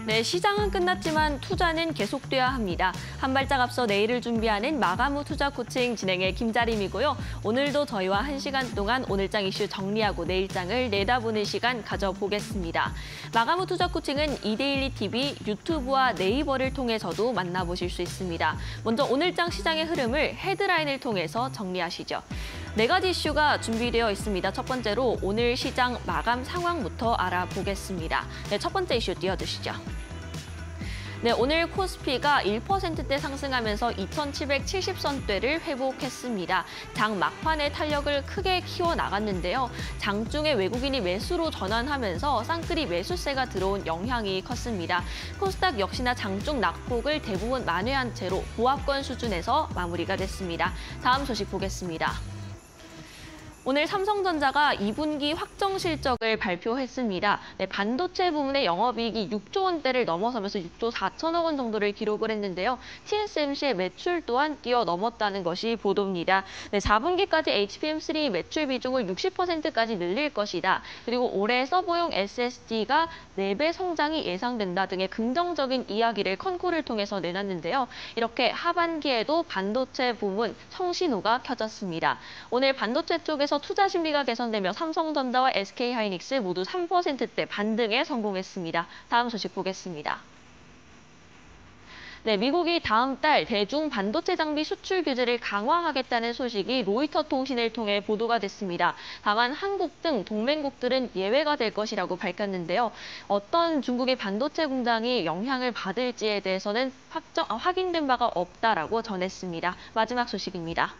네, 시장은 끝났지만 투자는 계속돼야 합니다. 한 발짝 앞서 내일을 준비하는 마감 후 투자 코칭 진행의 김자림이고요. 오늘도 저희와 1시간 동안 오늘장 이슈 정리하고 내일장을 내다보는 시간 가져보겠습니다. 마감 후 투자 코칭은 이데일리 TV, 유튜브와 네이버를 통해서도 만나보실 수 있습니다. 먼저 오늘장 시장의 흐름을 헤드라인을 통해서 정리하시죠. 4가지 이슈가 준비되어 있습니다. 첫 번째로 오늘 시장 마감 상황부터 알아보겠습니다. 네, 첫 번째 이슈 띄워주시죠. 네, 오늘 코스피가 1%대 상승하면서 2,770선대를 회복했습니다. 장 막판에 탄력을 크게 키워나갔는데요. 장중에 외국인이 매수로 전환하면서 쌍끌이 매수세가 들어온 영향이 컸습니다. 코스닥 역시나 장중 낙폭을 대부분 만회한 채로 보합권 수준에서 마무리가 됐습니다. 다음 소식 보겠습니다. 오늘 삼성전자가 2분기 확정 실적을 발표했습니다. 네, 반도체 부문의 영업이익이 6조 원대를 넘어서면서 6조 4천억 원 정도를 기록을 했는데요. TSMC의 매출 또한 뛰어넘었다는 것이 보도입니다. 네, 4분기까지 HBM3 매출 비중을 60%까지 늘릴 것이다. 그리고 올해 서버용 SSD가 4배 성장이 예상된다 등의 긍정적인 이야기를 컨콜을 통해서 내놨는데요. 이렇게 하반기에도 반도체 부문 성신호가 켜졌습니다. 오늘 반도체 쪽에서 투자 심리가 개선되며 삼성전자와 SK하이닉스 모두 3%대 반등에 성공했습니다. 다음 소식 보겠습니다. 네, 미국이 다음 달 대중 반도체 장비 수출 규제를 강화하겠다는 소식이 로이터 통신을 통해 보도가 됐습니다. 다만 한국 등 동맹국들은 예외가 될 것이라고 밝혔는데요. 어떤 중국의 반도체 공장이 영향을 받을지에 대해서는 확인된 바가 없다라고 전했습니다. 마지막 소식입니다.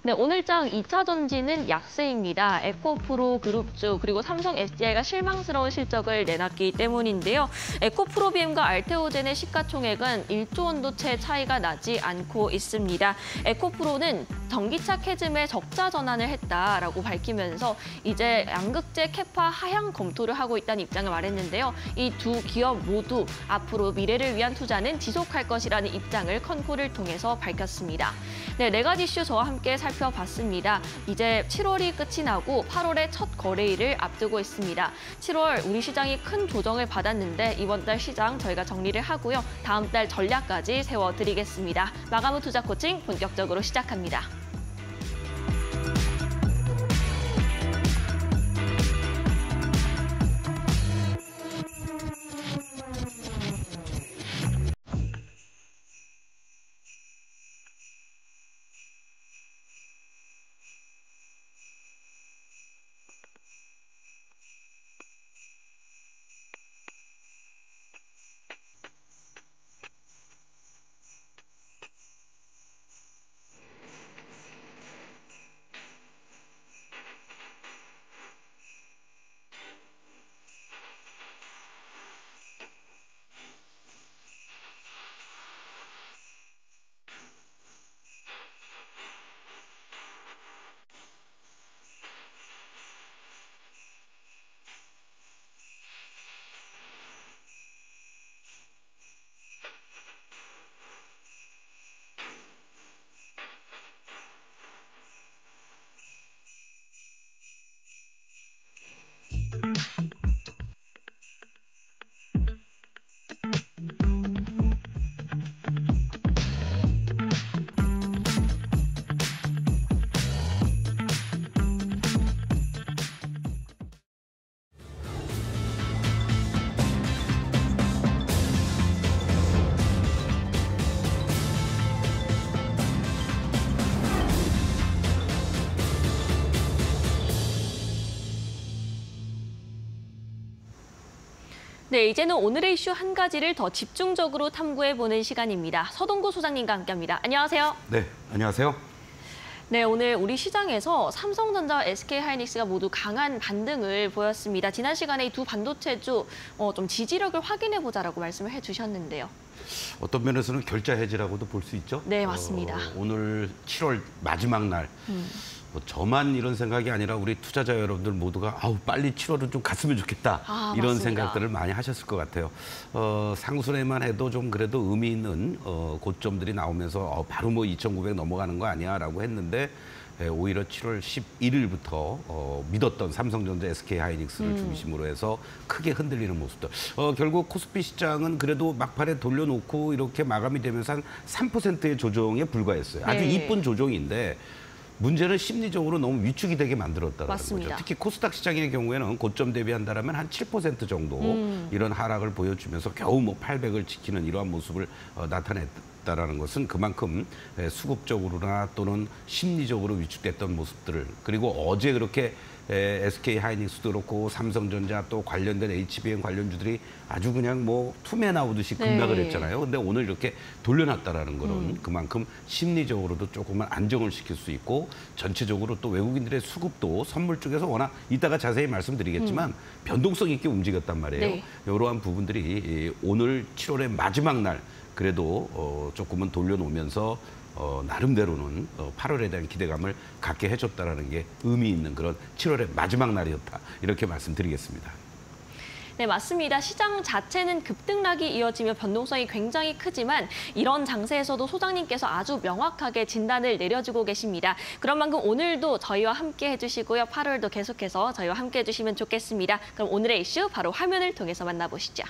네, 오늘장 2차 전지는 약세입니다. 에코프로 그룹주 그리고 삼성 SDI가 실망스러운 실적을 내놨기 때문인데요. 에코프로비엠과 알테오젠의 시가총액은 1조 원도 채 차이가 나지 않고 있습니다. 에코프로는 전기차 캐즘에 적자 전환을 했다라고 밝히면서 이제 양극재 캐파 하향 검토를 하고 있다는 입장을 말했는데요. 이 두 기업 모두 앞으로 미래를 위한 투자는 지속할 것이라는 입장을 컨콜을 통해서 밝혔습니다. 네, 4가지 이슈 저와 함께 살펴봤습니다. 이제 7월이 끝이 나고 8월의 첫 거래일을 앞두고 있습니다. 7월 우리 시장이 큰 조정을 받았는데 이번 달 시장 저희가 정리를 하고요. 다음 달 전략까지 세워드리겠습니다. 마감 후 투자 코칭 본격적으로 시작합니다. 네, 이제는 오늘의 이슈 한 가지를 더 집중적으로 탐구해보는 시간입니다. 서동구 소장님과 함께합니다. 안녕하세요. 네, 안녕하세요. 네, 오늘 우리 시장에서 삼성전자와 SK하이닉스가 모두 강한 반등을 보였습니다. 지난 시간에 이 두 반도체주 좀 지지력을 확인해보자라고 말씀을 해주셨는데요. 어떤 면에서는 결자 해지라고도 볼 수 있죠. 네, 맞습니다. 오늘 7월 마지막 날. 뭐 저만 이런 생각이 아니라 우리 투자자 여러분들 모두가 아우 빨리 7월은 좀 갔으면 좋겠다 이런 맞습니다. 생각들을 많이 하셨을 것 같아요. 상순에만 해도 좀 그래도 의미 있는 고점들이 나오면서 바로 뭐 2,900 넘어가는 거 아니야라고 했는데 오히려 7월 11일부터 믿었던 삼성전자, SK하이닉스를 중심으로 해서 크게 흔들리는 모습들. 결국 코스피 시장은 그래도 막판에 돌려놓고 이렇게 마감이 되면서 한 3%의 조정에 불과했어요. 아주 네. 이쁜 조정인데 문제는 심리적으로 너무 위축이 되게 만들었다는 맞습니다. 거죠. 특히 코스닥 시장의 경우에는 고점 대비한다라면 한 7% 정도 이런 하락을 보여주면서 겨우 뭐 800을 지키는 이러한 모습을 나타냈다라는 것은 그만큼 수급적으로나 또는 심리적으로 위축됐던 모습들을, 그리고 어제 그렇게 SK하이닉스도 그렇고 삼성전자 또 관련된 HBM 관련주들이 아주 그냥 뭐 투매 나오듯이 급락을 네. 했잖아요. 근데 오늘 이렇게 돌려놨다라는 거는 그만큼 심리적으로도 조금은 안정을 시킬 수 있고, 전체적으로 또 외국인들의 수급도 선물 쪽에서 워낙 이따가 자세히 말씀드리겠지만 변동성 있게 움직였단 말이에요. 네. 이러한 부분들이 오늘 7월의 마지막 날 그래도 조금은 돌려놓으면서 나름대로는 8월에 대한 기대감을 갖게 해줬다라는 게 의미 있는 그런 7월의 마지막 날이었다, 이렇게 말씀드리겠습니다. 네, 맞습니다. 시장 자체는 급등락이 이어지며 변동성이 굉장히 크지만 이런 장세에서도 소장님께서 아주 명확하게 진단을 내려주고 계십니다. 그런 만큼 오늘도 저희와 함께 해주시고요. 8월도 계속해서 저희와 함께 해주시면 좋겠습니다. 그럼 오늘의 이슈 바로 화면을 통해서 만나보시죠.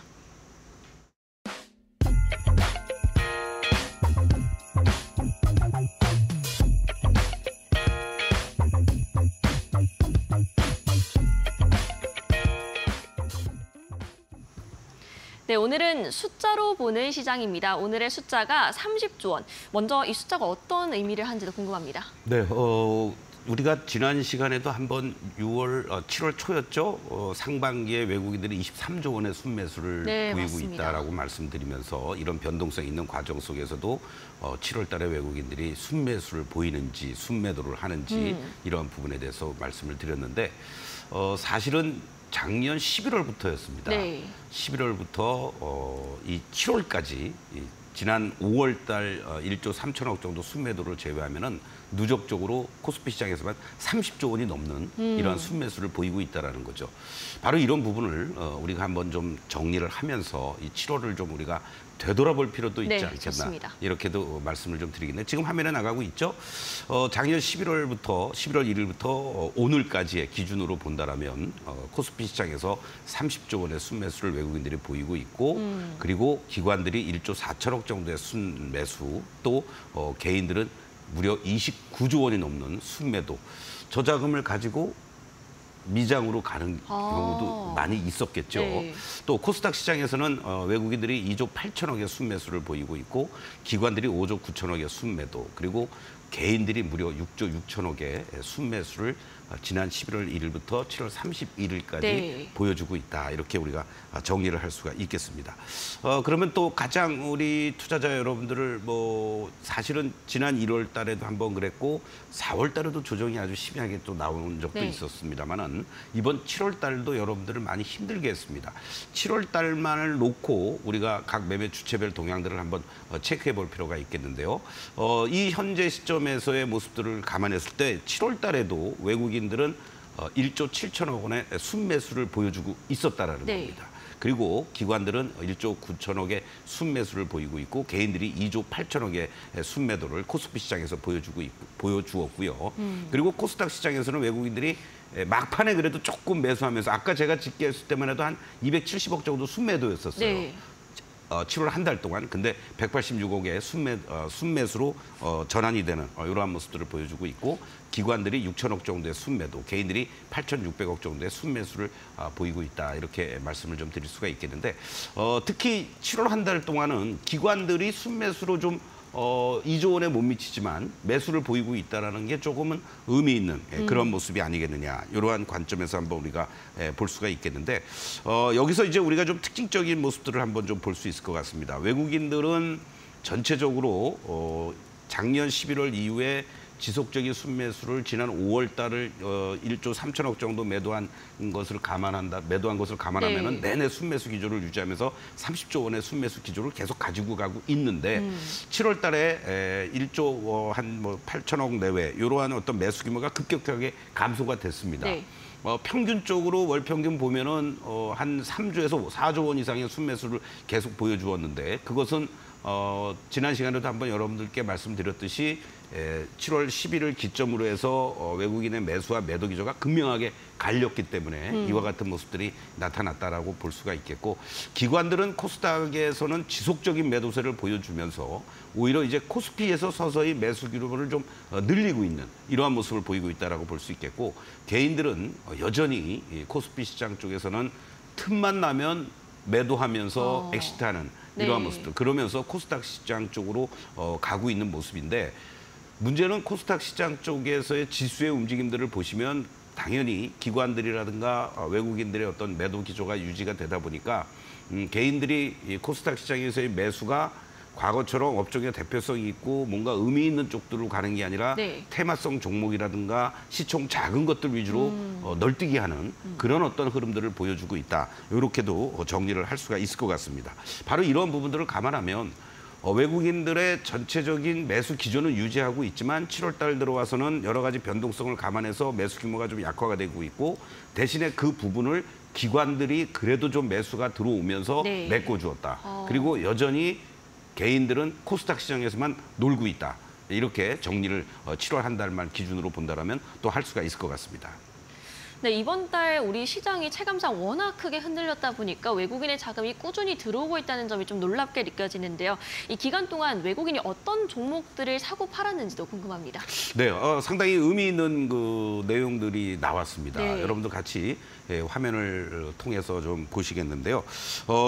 네, 오늘은 숫자로 보는 시장입니다. 오늘의 숫자가 30조 원. 먼저 이 숫자가 어떤 의미를 하는지도 궁금합니다. 네, 우리가 지난 시간에도 한번 7월 초였죠. 상반기에 외국인들이 23조 원의 순매수를 네, 보이고 맞습니다. 있다라고 말씀드리면서 이런 변동성 있는 과정 속에서도 7월 달에 외국인들이 순매수를 보이는지 순매도를 하는지 이런 부분에 대해서 말씀을 드렸는데 사실은 작년 11월부터였습니다. 네. 11월부터 이 7월까지 지난 5월 달 1조 3천억 정도 순매도를 제외하면은 누적적으로 코스피 시장에서만 30조 원이 넘는 이러한 순매수를 보이고 있다라는 거죠. 바로 이런 부분을 우리가 한번 좀 정리를 하면서 이 7월을 좀 우리가 되돌아볼 필요도 있지 네, 않겠나, 좋습니다. 이렇게도 말씀을 좀 드리겠네요. 지금 화면에 나가고 있죠. 작년 11월 1일부터 오늘까지의 기준으로 본다라면 코스피 시장에서 30조 원의 순매수를 외국인들이 보이고 있고, 그리고 기관들이 1조 4천억 정도의 순매수, 또 개인들은 무려 29조 원이 넘는 순매도, 저 자금을 가지고 미장으로 가는 경우도 많이 있었겠죠. 네. 또 코스닥 시장에서는 외국인들이 2조 8천억의 순매수를 보이고 있고, 기관들이 5조 9천억의 순매도, 그리고 개인들이 무려 6조 6천억의 순매수를 지난 11월 1일부터 7월 31일까지 네. 보여주고 있다, 이렇게 우리가 정리를 할 수가 있겠습니다. 그러면 또 가장 우리 투자자 여러분들을 사실은 지난 1월 달에도 한번 그랬고 4월 달에도 조정이 아주 심하게 또 나온 적도 네. 있었습니다만은 이번 7월 달도 여러분들을 많이 힘들게 했습니다. 7월 달만을 놓고 우리가 각 매매 주체별 동향들을 한번 체크해 볼 필요가 있겠는데요. 이 현재 시점에서의 모습들을 감안했을 때 7월 달에도 외국인들은 1조 7천억 원의 순매수를 보여주고 있었다라는 네. 겁니다. 그리고 기관들은 1조 9천억의 순매수를 보이고 있고, 개인들이 2조 8천억의 순매도를 코스피 시장에서 보여주었고요. 그리고 코스닥 시장에서는 외국인들이 막판에 그래도 조금 매수하면서, 아까 제가 집계했을 때만 해도 한 270억 정도 순매도였었어요. 네. 7월 한 달 동안. 근데 186억의 순매수로 전환이 되는 이러한 모습들을 보여주고 있고, 기관들이 6천억 정도의 순매도, 개인들이 8,600억 정도의 순매수를 보이고 있다, 이렇게 말씀을 좀 드릴 수가 있겠는데, 특히 7월 한 달 동안은 기관들이 순매수로 좀 2조 원에 못 미치지만 매수를 보이고 있다는 게 조금은 의미 있는 그런 모습이 아니겠느냐, 이러한 관점에서 한번 우리가 볼 수가 있겠는데, 여기서 이제 우리가 좀 특징적인 모습들을 한번 좀 볼 수 있을 것 같습니다. 외국인들은 전체적으로 작년 11월 이후에 지속적인 순매수를 지난 5월 달을 1조 3천억 정도 매도한 것을 감안하면은 네. 내내 순매수 기조를 유지하면서 30조 원의 순매수 기조를 계속 가지고 가고 있는데 7월 달에 1조 한 8천억 내외 이러한 어떤 매수 규모가 급격하게 감소가 됐습니다. 네. 평균적으로 월 평균 보면은 한 3조에서 4조 원 이상의 순매수를 계속 보여주었는데, 그것은 지난 시간에도 한번 여러분들께 말씀드렸듯이 7월 10일을 기점으로 해서 외국인의 매수와 매도 기조가 극명하게 갈렸기 때문에 이와 같은 모습들이 나타났다라고 볼 수가 있겠고, 기관들은 코스닥에서는 지속적인 매도세를 보여주면서 오히려 이제 코스피에서 서서히 매수 기록을 좀 늘리고 있는 이러한 모습을 보이고 있다라고 볼 수 있겠고, 개인들은 여전히 이 코스피 시장 쪽에서는 틈만 나면 매도하면서 엑시트하는 이러한 네. 모습들, 그러면서 코스닥 시장 쪽으로 가고 있는 모습인데, 문제는 코스닥 시장 쪽에서의 지수의 움직임들을 보시면 당연히 기관들이라든가 외국인들의 어떤 매도 기조가 유지가 되다 보니까 개인들이 이 코스닥 시장에서의 매수가 과거처럼 업종의 대표성이 있고 뭔가 의미 있는 쪽들로 가는 게 아니라 네. 테마성 종목이라든가 시총 작은 것들 위주로 널뛰기 하는 그런 어떤 흐름들을 보여주고 있다. 이렇게도 정리를 할 수가 있을 것 같습니다. 바로 이런 부분들을 감안하면 외국인들의 전체적인 매수 기조는 유지하고 있지만 7월 달 들어와서는 여러 가지 변동성을 감안해서 매수 규모가 좀 약화가 되고 있고, 대신에 그 부분을 기관들이 그래도 좀 매수가 들어오면서 네. 메꿔주었다. 그리고 여전히 개인들은 코스닥 시장에서만 놀고 있다. 이렇게 정리를 7월 한 달만 기준으로 본다라면 또 할 수가 있을 것 같습니다. 네, 이번 달 우리 시장이 체감상 워낙 크게 흔들렸다 보니까 외국인의 자금이 꾸준히 들어오고 있다는 점이 좀 놀랍게 느껴지는데요. 이 기간 동안 외국인이 어떤 종목들을 사고 팔았는지도 궁금합니다. 네, 상당히 의미 있는 그 내용들이 나왔습니다. 네. 여러분들 같이 화면을 통해서 좀 보시겠는데요.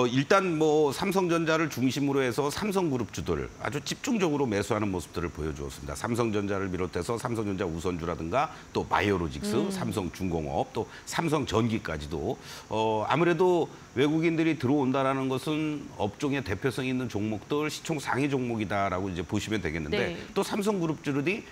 일단 뭐 삼성전자를 중심으로 해서 삼성그룹주들 아주 집중적으로 매수하는 모습들을 보여주었습니다. 삼성전자를 비롯해서 삼성전자 우선주라든가 또 바이오로직스, 삼성중공업, 또 삼성전기까지도 아무래도 외국인들이 들어온다라는 것은 업종의 대표성 있는 종목들, 시총 상위 종목이다라고 이제 보시면 되겠는데, 네. 또 삼성그룹주들이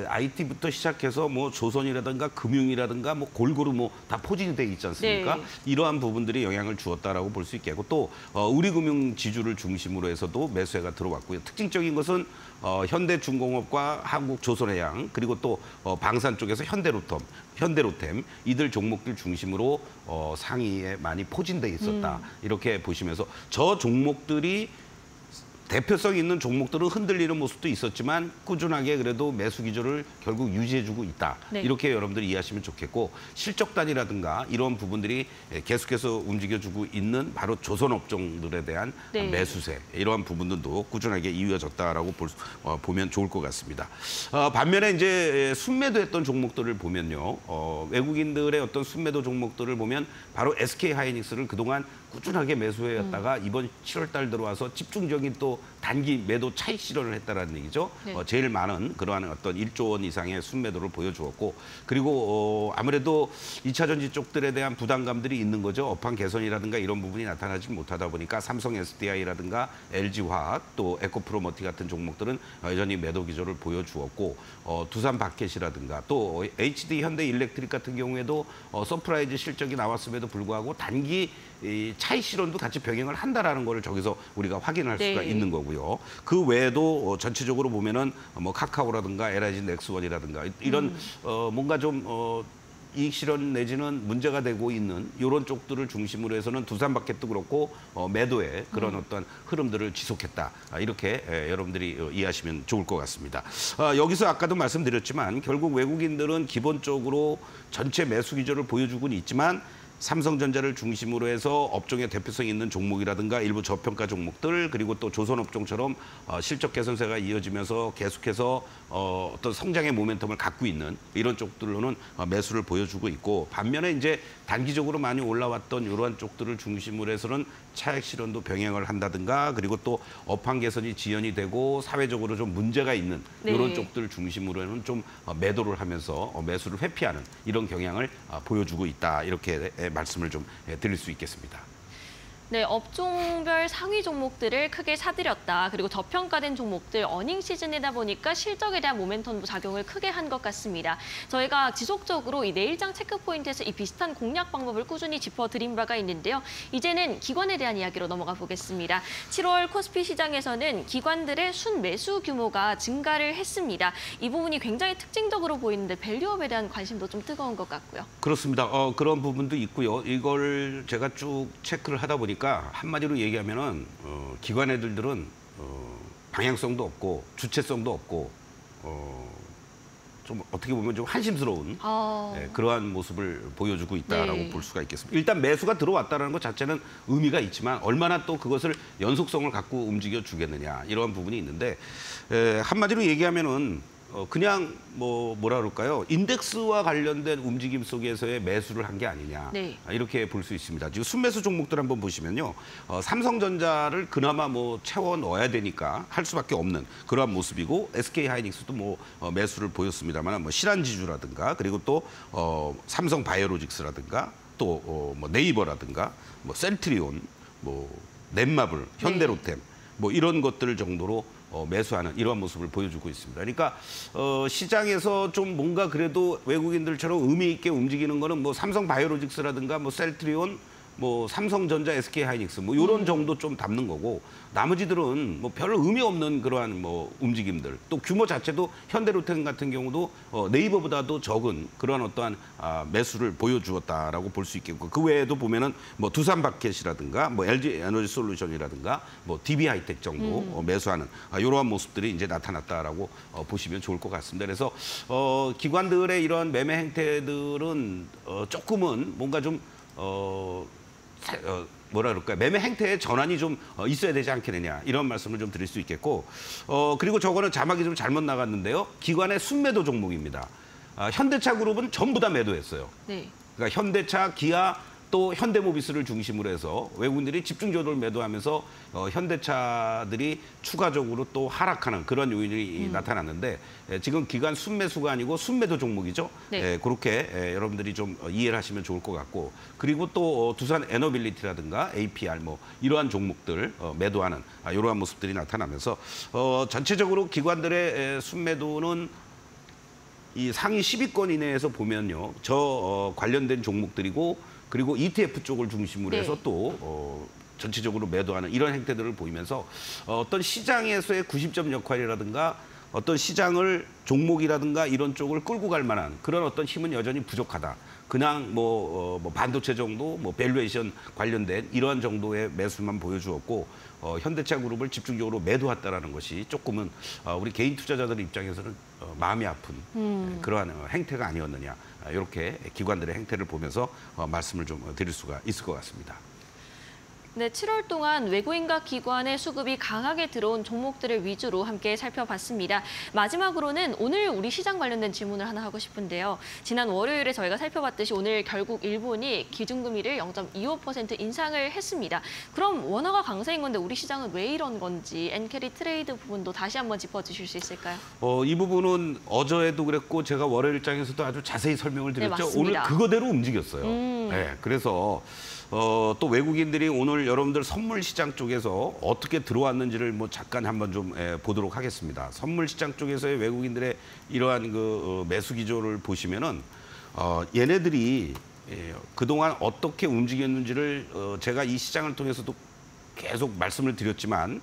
IT부터 시작해서 뭐 조선이라든가 금융이라든가 뭐 골고루 뭐 다 포진이 돼 있지 않습니까? 네. 이러한 부분들이 영향을 주었다라고 볼 수 있겠고, 또 우리금융 지주를 중심으로 해서도 매수세가 들어왔고요. 특징적인 것은 현대중공업과 한국조선해양, 그리고 또 방산 쪽에서 현대로템 이들 종목들 중심으로 상위에 많이 포진돼 있었다. 이렇게 보시면서 저 종목들이 대표성 있는 종목들은 흔들리는 모습도 있었지만 꾸준하게 그래도 매수 기조를 결국 유지해주고 있다. 네. 이렇게 여러분들이 이해하시면 좋겠고, 실적 단위라든가 이런 부분들이 계속해서 움직여주고 있는 바로 조선업종들에 대한 네. 매수세, 이러한 부분들도 꾸준하게 이어졌다라고 보면 좋을 것 같습니다. 반면에 이제 순매도했던 종목들을 보면요, 외국인들의 어떤 순매도 종목들을 보면 바로 SK하이닉스를 그동안 꾸준하게 매수해왔다가 이번 7월 달 들어와서 집중적인 또 단기 매도 차익 실현을 했다라는 얘기죠. 네. 제일 많은 그러한 어떤 1조 원 이상의 순매도를 보여주었고, 그리고 아무래도 2차 전지 쪽들에 대한 부담감들이 있는 거죠. 업황 개선이라든가 이런 부분이 나타나지 못하다 보니까 삼성 SDI라든가 LG화학, 또 에코프로머티 같은 종목들은 여전히 매도 기조를 보여주었고, 두산 바켓이라든가 또 HD 현대일렉트릭 같은 경우에도 서프라이즈 실적이 나왔음에도 불구하고 단기 이 차익 실현도 같이 병행을 한다라는 거를 저기서 우리가 확인할 수가 네. 있는 거고요. 그 외에도 전체적으로 보면은 뭐 카카오라든가 LIG 넥스원이라든가 이런 뭔가 좀 이익 실현 내지는 문제가 되고 있는 이런 쪽들을 중심으로 해서는 두산마켓도 그렇고 매도의 그런 어떤 흐름들을 지속했다. 이렇게 여러분들이 이해하시면 좋을 것 같습니다. 여기서 아까도 말씀드렸지만 결국 외국인들은 기본적으로 전체 매수 기조를 보여주고는 있지만 삼성전자를 중심으로 해서 업종의 대표성이 있는 종목이라든가 일부 저평가 종목들, 그리고 또 조선업종처럼 실적 개선세가 이어지면서 계속해서 어떤 성장의 모멘텀을 갖고 있는 이런 쪽들로는 매수를 보여주고 있고, 반면에 이제 단기적으로 많이 올라왔던 이러한 쪽들을 중심으로 해서는 차익 실현도 병행을 한다든가, 그리고 또 업황 개선이 지연이 되고 사회적으로 좀 문제가 있는 네. 이런 쪽들 중심으로는 좀 매도를 하면서 매수를 회피하는 이런 경향을 보여주고 있다. 이렇게 말씀을 좀 드릴 수 있겠습니다. 네, 업종별 상위 종목들을 크게 사들였다. 그리고 저평가된 종목들 어닝 시즌이다 보니까 실적에 대한 모멘텀도 작용을 크게 한 것 같습니다. 저희가 지속적으로 이 내일장 체크포인트에서 이 비슷한 공략 방법을 꾸준히 짚어드린 바가 있는데요. 이제는 기관에 대한 이야기로 넘어가 보겠습니다. 7월 코스피 시장에서는 기관들의 순매수 규모가 증가를 했습니다. 이 부분이 굉장히 특징적으로 보이는데 밸류업에 대한 관심도 좀 뜨거운 것 같고요. 그렇습니다. 그런 부분도 있고요. 이걸 제가 쭉 체크를 하다 보니까 한마디로 얘기하면은 기관 애들은 방향성도 없고 주체성도 없고 좀 어떻게 보면 좀 한심스러운 그러한 모습을 보여주고 있다라고 네. 볼 수가 있겠습니다. 일단 매수가 들어왔다는 것 자체는 의미가 있지만 얼마나 또 그것을 연속성을 갖고 움직여 주겠느냐 이러한 부분이 있는데 한마디로 얘기하면은 그냥 뭐라 그럴까요? 인덱스와 관련된 움직임 속에서의 매수를 한 게 아니냐 네. 이렇게 볼 수 있습니다. 지금 순매수 종목들 한번 보시면요, 삼성전자를 그나마 뭐 채워 넣어야 되니까 할 수밖에 없는 그러한 모습이고 SK하이닉스도 뭐 매수를 보였습니다만 뭐 신한지주라든가 그리고 또 삼성바이오로직스라든가 또 뭐 네이버라든가 뭐 셀트리온, 뭐 넷마블, 현대로템 뭐 이런 것들 정도로 매수하는 이러한 모습을 보여주고 있습니다. 그러니까 시장에서 좀 뭔가 그래도 외국인들처럼 의미 있게 움직이는 거는 뭐 삼성바이오로직스라든가 뭐 셀트리온, 뭐 삼성전자, SK하이닉스 뭐 이런 정도 좀 담는 거고 나머지들은 뭐 별로 의미 없는 그러한 뭐 움직임들 또 규모 자체도 현대로템 같은 경우도 네이버보다도 적은 그런 어떠한 매수를 보여주었다라고 볼 수 있겠고 그 외에도 보면은 뭐 두산바켓이라든가 뭐 LG에너지솔루션이라든가 뭐 DB하이텍 정도 매수하는 이러한 모습들이 이제 나타났다라고 보시면 좋을 것 같습니다. 그래서 기관들의 이런 매매 행태들은 조금은 뭔가 좀 뭐라 그럴까요? 매매 행태의 전환이 좀 있어야 되지 않겠느냐 이런 말씀을 좀 드릴 수 있겠고 그리고 저거는 자막이 좀 잘못 나갔는데요. 기관의 순매도 종목입니다. 현대차 그룹은 전부 다 매도했어요. 네. 그러니까 현대차, 기아 또 현대모비스를 중심으로 해서 외국인들이 집중적으로 매도하면서 현대차들이 추가적으로 또 하락하는 그런 요인이 나타났는데 지금 기관 순매수가 아니고 순매도 종목이죠. 네. 그렇게 여러분들이 좀 이해를 하시면 좋을 것 같고 그리고 또 두산 에너빌리티라든가 APR 뭐 이러한 종목들 매도하는 이러한 모습들이 나타나면서 전체적으로 기관들의 순매도는 이 상위 10위권 이내에서 보면요. 관련된 종목들이고 그리고 ETF 쪽을 중심으로 해서 또 전체적으로 매도하는 이런 행태들을 보이면서 어떤 시장에서의 90점 역할이라든가 어떤 시장을 종목이라든가 이런 쪽을 끌고 갈 만한 그런 어떤 힘은 여전히 부족하다. 그냥 뭐 반도체 정도, 뭐 밸류에이션 관련된 이러한 정도의 매수만 보여주었고 현대차 그룹을 집중적으로 매도했다라는 것이 조금은 우리 개인 투자자들 입장에서는 마음이 아픈 그러한 행태가 아니었느냐. 이렇게 기관들의 행태를 보면서 말씀을 좀 드릴 수가 있을 것 같습니다. 네, 7월 동안 외국인과 기관의 수급이 강하게 들어온 종목들을 위주로 함께 살펴봤습니다. 마지막으로는 오늘 우리 시장 관련된 질문을 하나 하고 싶은데요. 지난 월요일에 저희가 살펴봤듯이 오늘 결국 일본이 기준금리를 0.25% 인상을 했습니다. 그럼 원화가 강세인 건데 우리 시장은 왜 이런 건지 엔캐리 트레이드 부분도 다시 한번 짚어주실 수 있을까요? 이 부분은 어제도 그랬고 제가 월요일장에서도 아주 자세히 설명을 드렸죠. 네, 맞습니다. 오늘 그거대로 움직였어요. 네, 그래서 또 외국인들이 오늘 여러분들 선물 시장 쪽에서 어떻게 들어왔는지를 뭐 잠깐 한번 좀 보도록 하겠습니다. 선물 시장 쪽에서의 외국인들의 이러한 그 매수 기조를 보시면은 얘네들이 그동안 어떻게 움직였는지를 제가 이 시장을 통해서도 계속 말씀을 드렸지만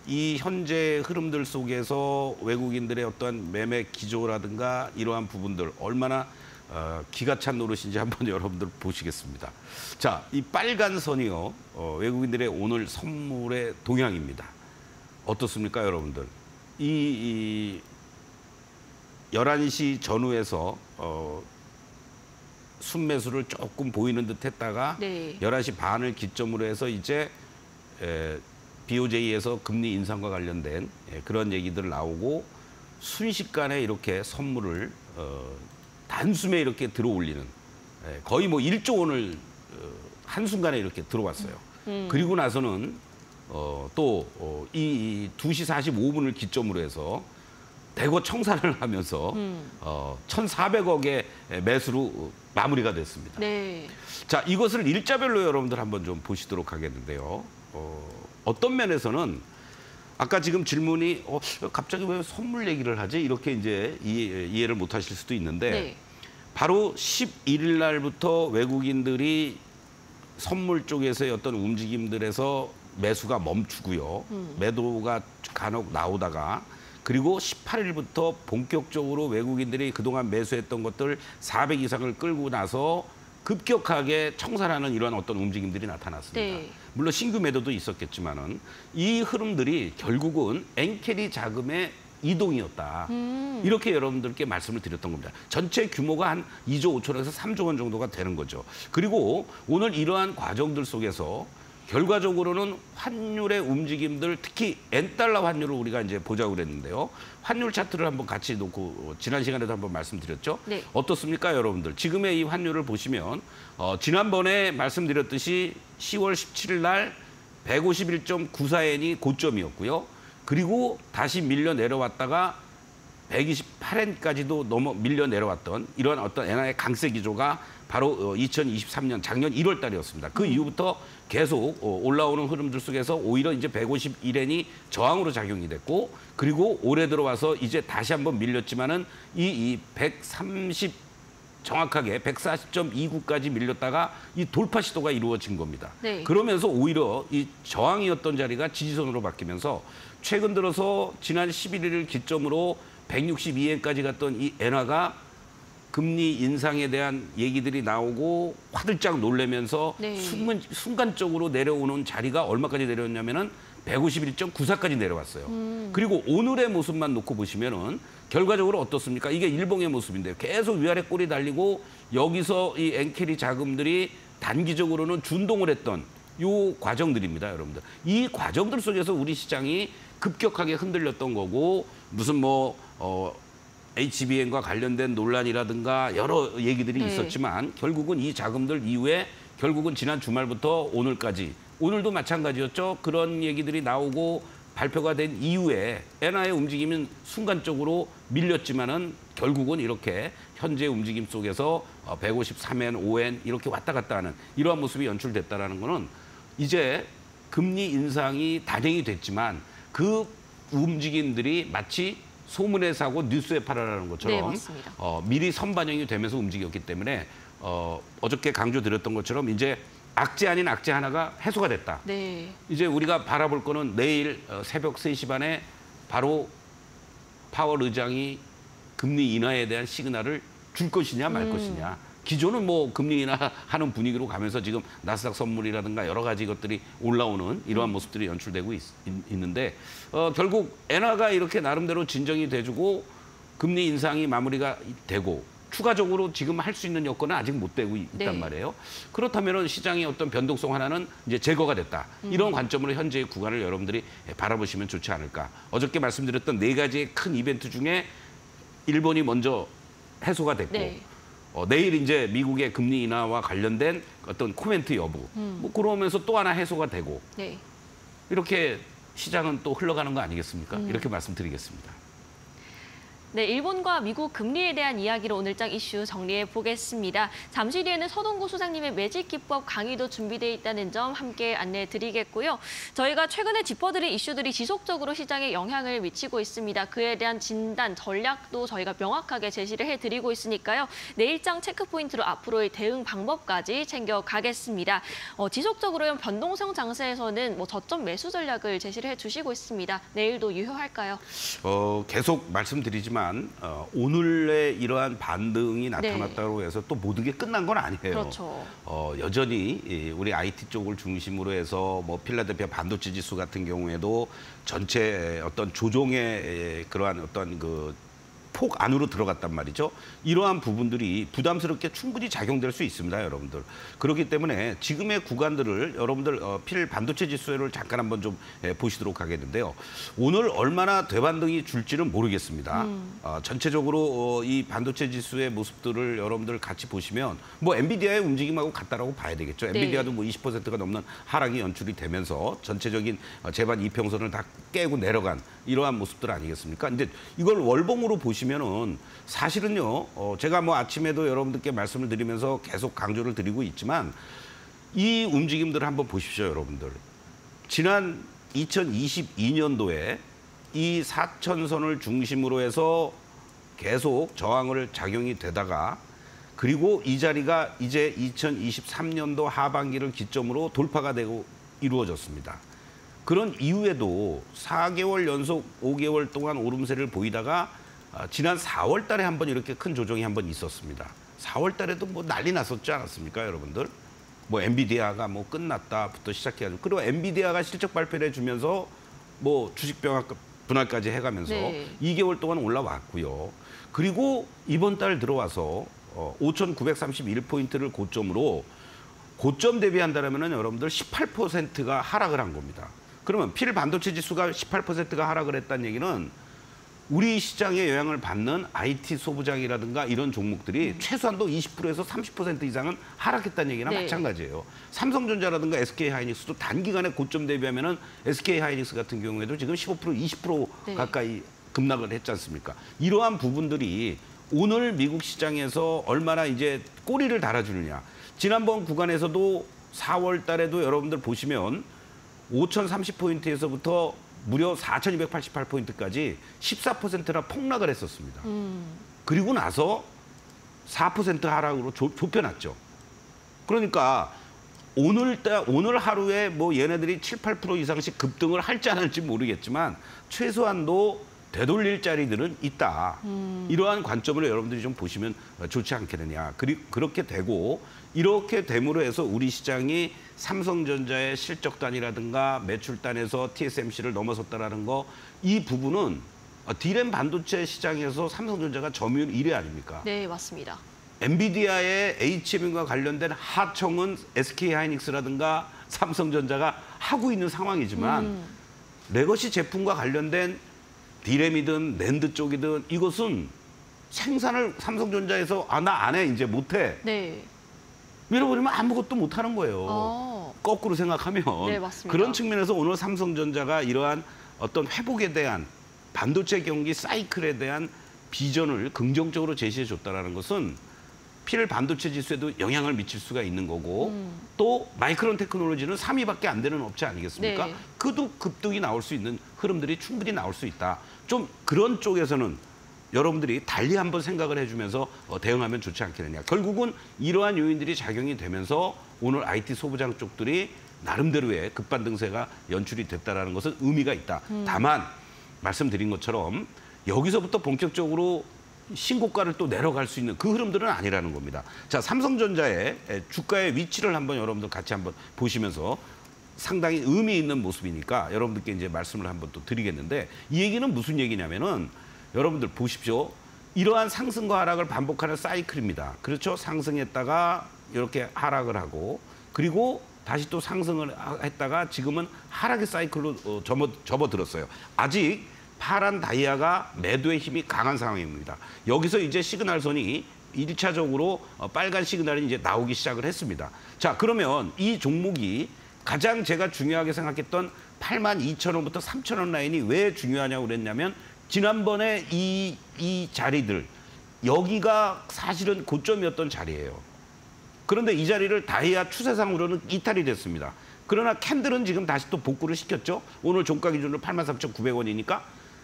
이 현재 흐름들 속에서 외국인들의 어떠한 매매 기조라든가 이러한 부분들 얼마나 기가 찬 노릇인지 한번 여러분들 보시겠습니다. 자, 이 빨간 선이요. 외국인들의 오늘 선물의 동향입니다. 어떻습니까, 여러분들? 이 11시 전후에서 순매수를 조금 보이는 듯 했다가 11시 반을 기점으로 해서 이제 BOJ에서 금리 인상과 관련된 그런 얘기들 나오고 순식간에 이렇게 선물을 단숨에 이렇게 들어올리는 거의 뭐 1조 원을 한순간에 이렇게 들어왔어요. 그리고 나서는 또 이 2시 45분을 기점으로 해서 대거 청산을 하면서 1,400억의 매수로 마무리가 됐습니다. 네. 자, 이것을 일자별로 여러분들 한번 좀 보시도록 하겠는데요. 어떤 면에서는 아까 지금 질문이 갑자기 왜 선물 얘기를 하지? 이렇게 이제 이해를 못 하실 수도 있는데 바로 11일 날부터 외국인들이 선물 쪽에서의 어떤 움직임들에서 매수가 멈추고요. 매도가 간혹 나오다가 그리고 18일부터 본격적으로 외국인들이 그동안 매수했던 것들 400 이상을 끌고 나서 급격하게 청산하는 이런 어떤 움직임들이 나타났습니다. 물론 신규 매도도 있었겠지만은 이 흐름들이 결국은 엔캐리 자금의 이동이었다. 이렇게 여러분들께 말씀을 드렸던 겁니다. 전체 규모가 한 2조 5천억에서 3조 원 정도가 되는 거죠. 그리고 오늘 이러한 과정들 속에서 결과적으로는 환율의 움직임들, 특히 N달러 환율을 우리가 이제 보자고 그랬는데요. 환율 차트를 한번 같이 놓고 지난 시간에도 한번 말씀드렸죠. 네. 어떻습니까, 여러분들? 지금의 이 환율을 보시면 지난번에 말씀드렸듯이 10월 17일 날 151.94엔이 고점이었고요. 그리고 다시 밀려 내려왔다가 128엔까지도 밀려 내려왔던 이런 어떤 엔화의 강세 기조가 바로 2023년 작년 1월 달이었습니다. 그 이후부터 계속 올라오는 흐름들 속에서 오히려 이제 151엔이 저항으로 작용이 됐고, 그리고 올해 들어와서 이제 다시 한번 밀렸지만은 이 130 정확하게 140.29까지 밀렸다가 이 돌파 시도가 이루어진 겁니다. 네. 그러면서 오히려 이 저항이었던 자리가 지지선으로 바뀌면서 최근 들어서 지난 11일을 기점으로 162엔까지 갔던 이 엔화가 금리 인상에 대한 얘기들이 나오고 화들짝 놀라면서 네. 순간적으로 내려오는 자리가 얼마까지 내려왔냐면은 151.94까지 내려왔어요. 그리고 오늘의 모습만 놓고 보시면은 결과적으로 어떻습니까? 이게 일봉의 모습인데요. 계속 위아래 꼬리 달리고 여기서 이 엔캐리 자금들이 단기적으로는 준동을 했던 요 과정들입니다, 여러분들. 이 과정들 속에서 우리 시장이 급격하게 흔들렸던 거고, 무슨 HBN과 관련된 논란이라든가 여러 얘기들이 있었지만 결국은 이 자금들 이후에 결국은 지난 주말부터 오늘까지, 오늘도 마찬가지였죠. 그런 얘기들이 나오고 발표가 된 이후에 엔화의 움직임은 순간적으로 밀렸지만은 결국은 이렇게 현재 움직임 속에서 153엔, 5엔 이렇게 왔다 갔다 하는 이러한 모습이 연출됐다라는 거는 이제 금리 인상이 단행이 됐지만 그 움직임들이 마치 소문에 사고 뉴스에 팔아라는 것처럼 네, 맞습니다. 미리 선반영이 되면서 움직였기 때문에 어저께 강조드렸던 것처럼 이제 악재 아닌 악재 하나가 해소가 됐다. 네. 이제 우리가 바라볼 거는 내일 새벽 3시 반에 바로 파월 의장이 금리 인하에 대한 시그널을 줄 것이냐 말 것이냐. 기존은 뭐 금리 인하하는 분위기로 가면서 지금 나스닥 선물이라든가 여러 가지 것들이 올라오는 이러한 모습들이 연출되고 있는데 결국 엔화가 이렇게 나름대로 진정이 돼주고 금리 인상이 마무리가 되고 추가적으로 지금 할 수 있는 여건은 아직 못 되고 있단 말이에요. 그렇다면 시장의 어떤 변동성 하나는 이제 제거가 됐다. 이런 관점으로 현재의 구간을 여러분들이 바라보시면 좋지 않을까. 어저께 말씀드렸던 4가지의 큰 이벤트 중에 일본이 먼저 해소가 됐고 내일 이제 미국의 금리 인하와 관련된 어떤 코멘트 여부. 뭐 그러면서 또 하나 해소가 되고 이렇게 시장은 또 흘러가는 거 아니겠습니까? 이렇게 말씀드리겠습니다. 네, 일본과 미국 금리에 대한 이야기로 오늘장 이슈 정리해 보겠습니다. 잠시 뒤에는 서동구 소장님의 매직 기법 강의도 준비되어 있다는 점 함께 안내해 드리겠고요. 저희가 최근에 짚어드린 이슈들이 지속적으로 시장에 영향을 미치고 있습니다. 그에 대한 진단, 전략도 저희가 명확하게 제시를 해드리고 있으니까요. 내일장 체크포인트로 앞으로의 대응 방법까지 챙겨가겠습니다. 지속적으로 변동성 장세에서는 저점 매수 전략을 제시를 해주시고 있습니다. 내일도 유효할까요? 계속 말씀드리지만 오늘의 이러한 반등이 나타났다고 해서 또 모든 게 끝난 건 아니에요. 그렇죠. 여전히 우리 IT 쪽을 중심으로 해서 뭐 필라델피아 반도체 지수 같은 경우에도 전체 어떤 조종의 그러한 어떤 폭 안으로 들어갔단 말이죠. 이러한 부분들이 부담스럽게 충분히 작용될 수 있습니다, 여러분들. 그렇기 때문에 지금의 구간들을 여러분들 필 반도체 지수를 잠깐 한번 좀 보시도록 하겠는데요. 오늘 얼마나 되반등이 줄지는 모르겠습니다. 전체적으로 이 반도체 지수의 모습들을 여러분들 같이 보시면 뭐 엔비디아의 움직임하고 같다라고 봐야 되겠죠. 엔비디아도 뭐 20%가 넘는 하락이 연출이 되면서 전체적인 재반 이평선을 다 깨고 내려간 이러한 모습들 아니겠습니까? 근데 이걸 월봉으로 보시면은 사실은요, 제가 뭐 아침에도 여러분들께 말씀을 드리면서 계속 강조를 드리고 있지만 이 움직임들을 한번 보십시오, 여러분들. 지난 2022년도에 이 4천선을 중심으로 해서 계속 저항을 작용이 되다가 그리고 이 자리가 이제 2023년도 하반기를 기점으로 돌파가 되고 이루어졌습니다. 그런 이후에도 4개월 연속 5개월 동안 오름세를 보이다가 지난 4월 달에 한번 이렇게 큰 조정이 한번 있었습니다. 4월 달에도 뭐 난리 났었지 않았습니까, 여러분들? 뭐 엔비디아가 뭐 끝났다부터 시작해가지고 그리고 엔비디아가 실적 발표를 해주면서 뭐 주식 분할까지 해가면서 네. 2개월 동안 올라왔고요. 그리고 이번 달 들어와서 5,931포인트를 고점으로 고점 대비한다면은 여러분들 18%가 하락을 한 겁니다. 그러면 필 반도체 지수가 18%가 하락을 했다는 얘기는 우리 시장에 영향을 받는 IT 소부장이라든가 이런 종목들이 최소한도 20%에서 30% 이상은 하락했다는 얘기나 네. 마찬가지예요. 삼성전자라든가 SK하이닉스도 단기간에 고점 대비하면은 SK하이닉스 같은 경우에도 지금 15%, 20% 네. 가까이 급락을 했지 않습니까? 이러한 부분들이 오늘 미국 시장에서 얼마나 이제 꼬리를 달아주느냐. 지난번 구간에서도 4월 달에도 여러분들 보시면 5,030포인트에서부터 무려 4,288포인트까지 14%나 폭락을 했었습니다. 그리고 나서 4% 하락으로 좁혀놨죠. 그러니까 오늘 하루에 뭐 얘네들이 7, 8% 이상씩 급등을 할지 안 할지 모르겠지만 최소한도 되돌릴 자리들은 있다. 이러한 관점으로 여러분들이 좀 보시면 좋지 않겠느냐. 그렇게 되고 이렇게 됨으로 해서 우리 시장이 삼성전자의 실적단이라든가 매출단에서 TSMC를 넘어섰다라는 거, 이 부분은 D램 반도체 시장에서 삼성전자가 점유율 1위 아닙니까? 네, 맞습니다. 엔비디아의 HMM과 관련된 하청은 SK하이닉스라든가 삼성전자가 하고 있는 상황이지만 레거시 제품과 관련된 D램이든 낸드 쪽이든 이것은 생산을 삼성전자에서 나 안 해, 이제 못해. 네. 밀어버리면 아무것도 못하는 거예요. 거꾸로 생각하면. 네, 맞습니다. 그런 측면에서 오늘 삼성전자가 이러한 어떤 회복에 대한 반도체 경기 사이클에 대한 비전을 긍정적으로 제시해 줬다는 것은 필 반도체 지수에도 영향을 미칠 수가 있는 거고 또 마이크론 테크놀로지는 3위밖에 안 되는 업체 아니겠습니까? 네. 그도 급등이 나올 수 있는 흐름들이 충분히 나올 수 있다. 좀 그런 쪽에서는 여러분들이 달리 한번 생각을 해주면서 대응하면 좋지 않겠느냐. 결국은 이러한 요인들이 작용이 되면서 오늘 IT 소부장 쪽들이 나름대로의 급반등세가 연출이 됐다는 것은 의미가 있다. 다만 말씀드린 것처럼 여기서부터 본격적으로 신고가를 또 내려갈 수 있는 그 흐름들은 아니라는 겁니다. 자, 삼성전자의 주가의 위치를 한번 여러분들 같이 한번 보시면서 상당히 의미 있는 모습이니까 여러분들께 이제 말씀을 한번 또 드리겠는데, 이 얘기는 무슨 얘기냐면은 여러분들 보십시오. 이러한 상승과 하락을 반복하는 사이클입니다. 그렇죠? 상승했다가 이렇게 하락을 하고 그리고 다시 또 상승을 했다가 지금은 하락의 사이클로 접어들었어요. 아직 파란 다이아가 매도의 힘이 강한 상황입니다. 여기서 이제 시그널선이 1차적으로 빨간 시그널이 이제 나오기 시작을 했습니다. 자, 그러면 이 종목이 가장 제가 중요하게 생각했던 82,000원부터 3,000원 라인이 왜 중요하냐고 그랬냐면 지난번에 이 자리들, 여기가 사실은 고점이었던 자리예요. 그런데 이 자리를 다이아 추세상으로는 이탈이 됐습니다. 그러나 캔들은 지금 다시 또 복구를 시켰죠. 오늘 종가 기준으로 83,900원이니까.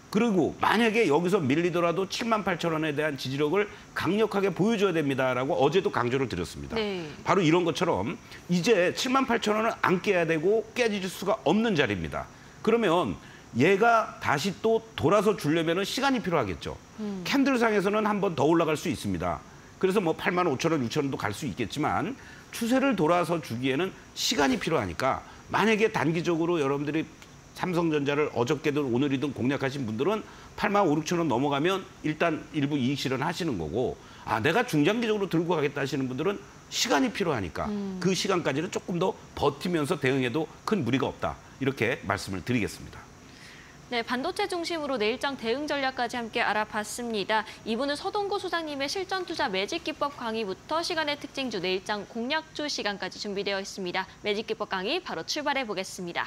그리고 만약에 여기서 밀리더라도 78,000원에 대한 지지력을 강력하게 보여줘야 됩니다라고 어제도 강조를 드렸습니다. 네. 바로 이런 것처럼 이제 78,000원을 안 깨야 되고 깨질 수가 없는 자리입니다. 그러면 얘가 다시 또 돌아서 주려면 시간이 필요하겠죠. 캔들상에서는 한 번 더 올라갈 수 있습니다. 그래서 뭐 85,000원, 6,000원도 갈 수 있겠지만 추세를 돌아서 주기에는 시간이 필요하니까 만약에 단기적으로 여러분들이 삼성전자를 어저께든 오늘이든 공략하신 분들은 85,000, 6,000원 넘어가면 일단 일부 이익 실현하시는 거고, 내가 중장기적으로 들고 가겠다 하시는 분들은 시간이 필요하니까 그 시간까지는 조금 더 버티면서 대응해도 큰 무리가 없다. 이렇게 말씀을 드리겠습니다. 네, 반도체 중심으로 내일장 대응 전략까지 함께 알아봤습니다. 2부는 서동구 소장님의 실전 투자 매직 기법 강의부터 시간의 특징주 내일장 공략주 시간까지 준비되어 있습니다. 매직 기법 강의 바로 출발해 보겠습니다.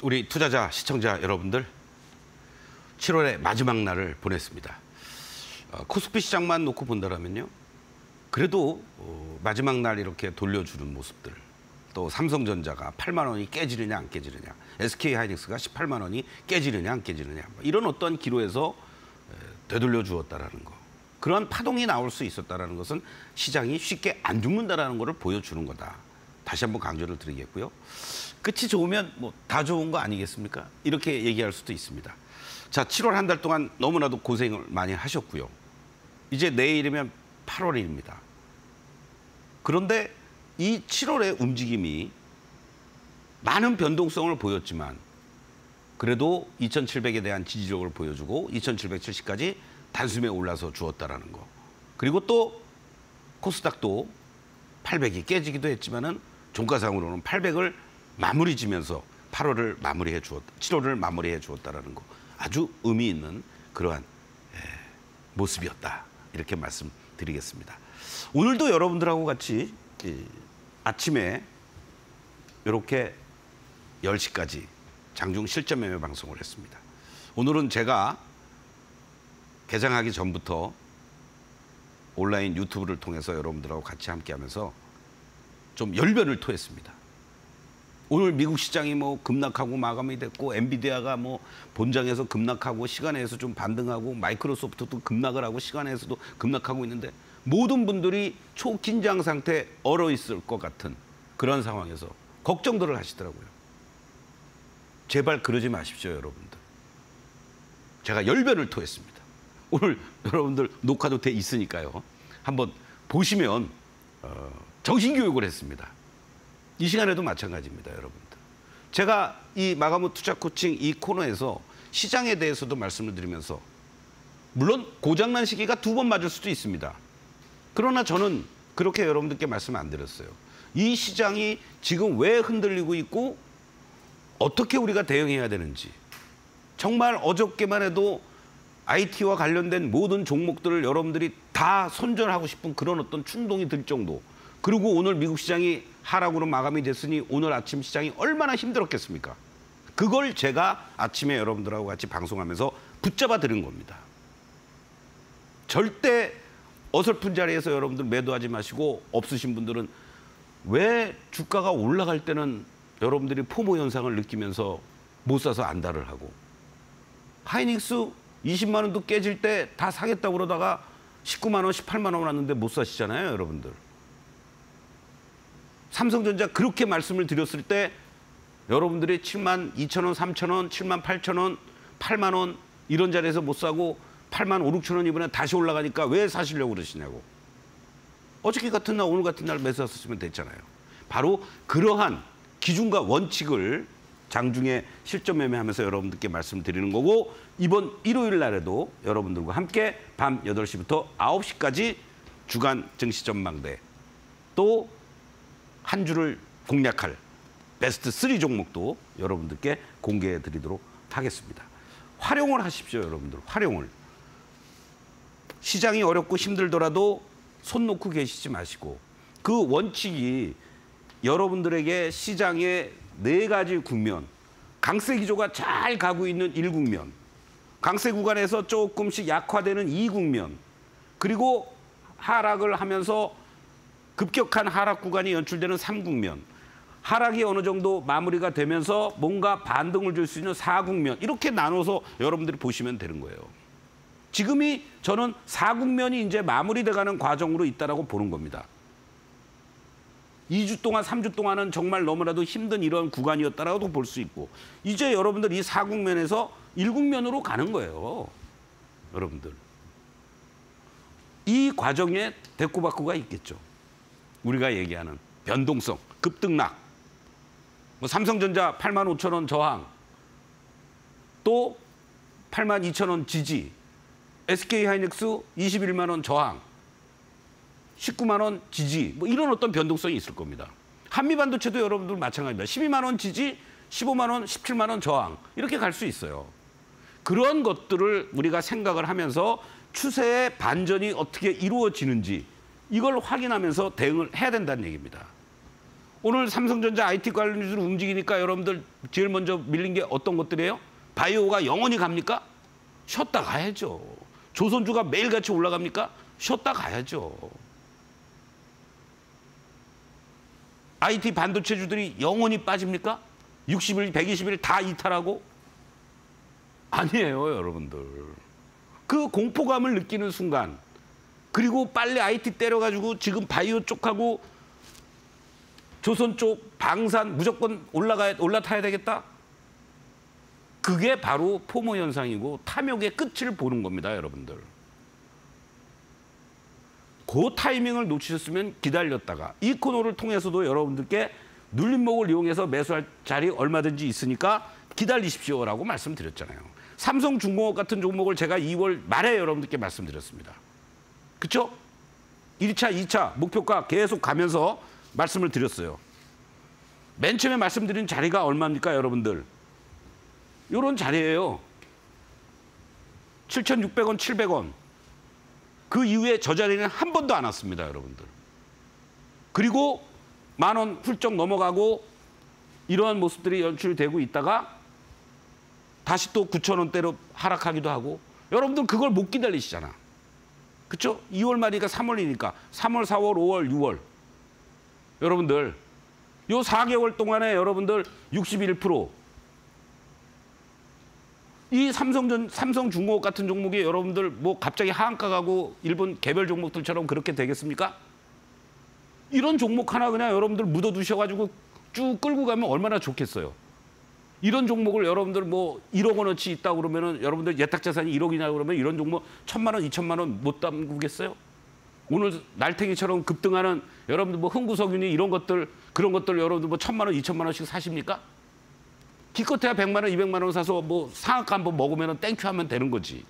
우리 투자자, 시청자 여러분들, 7월의 마지막 날을 보냈습니다. 코스피 시장만 놓고 본다면요, 그래도 마지막 날 이렇게 돌려주는 모습들, 또 삼성전자가 8만 원이 깨지느냐 안 깨지느냐, SK하이닉스가 18만 원이 깨지느냐 안 깨지느냐, 이런 어떤 기로에서 되돌려 주었다라는 거, 그런 파동이 나올 수 있었다라는 것은 시장이 쉽게 안 죽는다라는 것을 보여주는 거다. 다시 한번 강조를 드리겠고요. 끝이 좋으면 뭐 다 좋은 거 아니겠습니까? 이렇게 얘기할 수도 있습니다. 자, 7월 한 달 동안 너무나도 고생을 많이 하셨고요. 이제 내일이면 8월입니다. 그런데 이 7월의 움직임이 많은 변동성을 보였지만 그래도 2,700에 대한 지지력을 보여주고 2,770까지 단숨에 올라서 주었다라는 거. 그리고 또 코스닥도 800이 깨지기도 했지만은 종가상으로는 800을 마무리 지면서 8월을 마무리해 주었다, 7월을 마무리해 주었다라는 거. 아주 의미 있는 그러한 모습이었다. 이렇게 말씀드리겠습니다. 오늘도 여러분들하고 같이 아침에 이렇게 10시까지 장중 실전 매매 방송을 했습니다. 오늘은 제가 개장하기 전부터 온라인 유튜브를 통해서 여러분들하고 같이 함께하면서 좀 열변을 토했습니다. 오늘 미국 시장이 뭐 급락하고 마감이 됐고, 엔비디아가 뭐 본장에서 급락하고 시간에서 좀 반등하고, 마이크로소프트도 급락을 하고 시간에서도 급락하고 있는데 모든 분들이 초긴장 상태에 얼어 있을 것 같은 그런 상황에서 걱정들을 하시더라고요. 제발 그러지 마십시오, 여러분들. 제가 열변을 토했습니다. 오늘 여러분들 녹화도 돼 있으니까요. 한번 보시면 정신교육을 했습니다. 이 시간에도 마찬가지입니다, 여러분들. 제가 이 마가무 투자 코칭 이 코너에서 시장에 대해서도 말씀을 드리면서, 물론 고장난 시기가 2번 맞을 수도 있습니다. 그러나 저는 그렇게 여러분들께 말씀 안 드렸어요. 이 시장이 지금 왜 흔들리고 있고 어떻게 우리가 대응해야 되는지, 정말 어저께만 해도 IT와 관련된 모든 종목들을 여러분들이 다 손절하고 싶은 그런 어떤 충동이 들 정도, 그리고 오늘 미국 시장이 하락으로 마감이 됐으니 오늘 아침 시장이 얼마나 힘들었겠습니까? 그걸 제가 아침에 여러분들하고 같이 방송하면서 붙잡아 드린 겁니다. 절대 어설픈 자리에서 여러분들 매도하지 마시고, 없으신 분들은 왜 주가가 올라갈 때는 여러분들이 포모 현상을 느끼면서 못 사서 안달을 하고, 하이닉스 20만 원도 깨질 때 다 사겠다고 그러다가 19만 원, 18만 원 왔는데 못 사시잖아요, 여러분들. 삼성전자 그렇게 말씀을 드렸을 때 여러분들이 7만 2천 원, 3천 원, 7만 8천 원, 8만 원 이런 자리에서 못 사고 8만 5, 6천 원 이번에 다시 올라가니까 왜 사시려고 그러시냐고. 어저께 같은 날, 오늘 같은 날 매수하셨으면 됐잖아요. 바로 그러한 기준과 원칙을 장중에 실전 매매하면서 여러분들께 말씀드리는 거고, 이번 일요일 날에도 여러분들과 함께 밤 8시부터 9시까지 주간 증시 전망대, 또 한 주를 공략할 베스트 3 종목도 여러분들께 공개해 드리도록 하겠습니다. 활용을 하십시오, 여러분들. 활용을. 시장이 어렵고 힘들더라도 손 놓고 계시지 마시고, 그 원칙이 여러분들에게 시장의 4가지 국면, 강세 기조가 잘 가고 있는 1국면, 강세 구간에서 조금씩 약화되는 2국면, 그리고 하락을 하면서 급격한 하락 구간이 연출되는 3국면, 하락이 어느 정도 마무리가 되면서 뭔가 반등을 줄 수 있는 4국면, 이렇게 나눠서 여러분들이 보시면 되는 거예요. 지금이 저는 4국면이 이제 마무리돼가는 과정으로 있다라고 보는 겁니다. 2주 동안, 3주 동안은 정말 너무나도 힘든 이런 구간이었다라고도 볼 수 있고, 이제 여러분들 이 4국면에서 1국면으로 가는 거예요, 여러분들. 이 과정에 대꾸받꾸가 있겠죠. 우리가 얘기하는 변동성, 급등락, 뭐 삼성전자 8만 5천 원 저항, 또 8만 2천 원 지지, SK하이닉스 21만 원 저항, 19만 원 지지, 뭐 이런 어떤 변동성이 있을 겁니다. 한미반도체도 여러분들 마찬가지입니다. 12만 원 지지, 15만 원, 17만 원 저항, 이렇게 갈 수 있어요. 그런 것들을 우리가 생각을 하면서 추세의 반전이 어떻게 이루어지는지 이걸 확인하면서 대응을 해야 된다는 얘기입니다. 오늘 삼성전자 IT 관련주로 움직이니까 여러분들 제일 먼저 밀린 게 어떤 것들이에요? 바이오가 영원히 갑니까? 쉬었다 가야죠. 조선주가 매일같이 올라갑니까? 쉬었다 가야죠. IT 반도체주들이 영원히 빠집니까? 60일, 120일 다 이탈하고? 아니에요, 여러분들. 그 공포감을 느끼는 순간, 그리고 빨리 IT 때려가지고 지금 바이오 쪽하고 조선 쪽 방산 무조건 올라타야 되겠다? 그게 바로 포모 현상이고 탐욕의 끝을 보는 겁니다, 여러분들. 그 타이밍을 놓치셨으면 기다렸다가 이 코너를 통해서도 여러분들께 눌림목을 이용해서 매수할 자리 얼마든지 있으니까 기다리십시오라고 말씀드렸잖아요. 삼성중공업 같은 종목을 제가 2월 말에 여러분들께 말씀드렸습니다. 그렇죠? 1차, 2차 목표가 계속 가면서 말씀을 드렸어요. 맨 처음에 말씀드린 자리가 얼마입니까, 여러분들? 이런 자리예요. 7,600원, 700원. 그 이후에 저 자리는 한 번도 안 왔습니다, 여러분들. 그리고 10,000원 훌쩍 넘어가고 이러한 모습들이 연출되고 있다가 다시 또 9,000원대로 하락하기도 하고 여러분들 그걸 못 기다리시잖아. 그렇죠? 2월 말이니까 3월이니까 3월, 4월, 5월, 6월. 여러분들 요 4개월 동안에 여러분들 61%. 이 삼성중공업 같은 종목이 여러분들 뭐 갑자기 하한가 가고 일본 개별 종목들처럼 그렇게 되겠습니까? 이런 종목 하나 그냥 여러분들 묻어두셔가지고 쭉 끌고 가면 얼마나 좋겠어요. 이런 종목을 여러분들 뭐 1억 원어치 있다고 그러면은 여러분들 예탁자산이 1억이냐 그러면 이런 종목 1,000만 원, 2,000만 원 못 담그겠어요? 오늘 날탱이처럼 급등하는 여러분들 뭐 흥구석유니 이런 것들 그런 것들 여러분들 뭐 1,000만 원, 2,000만 원씩 사십니까? 기껏해야 100만 원, 200만 원 사서 뭐 상한가 한번 먹으면 땡큐 하면 되는 거지.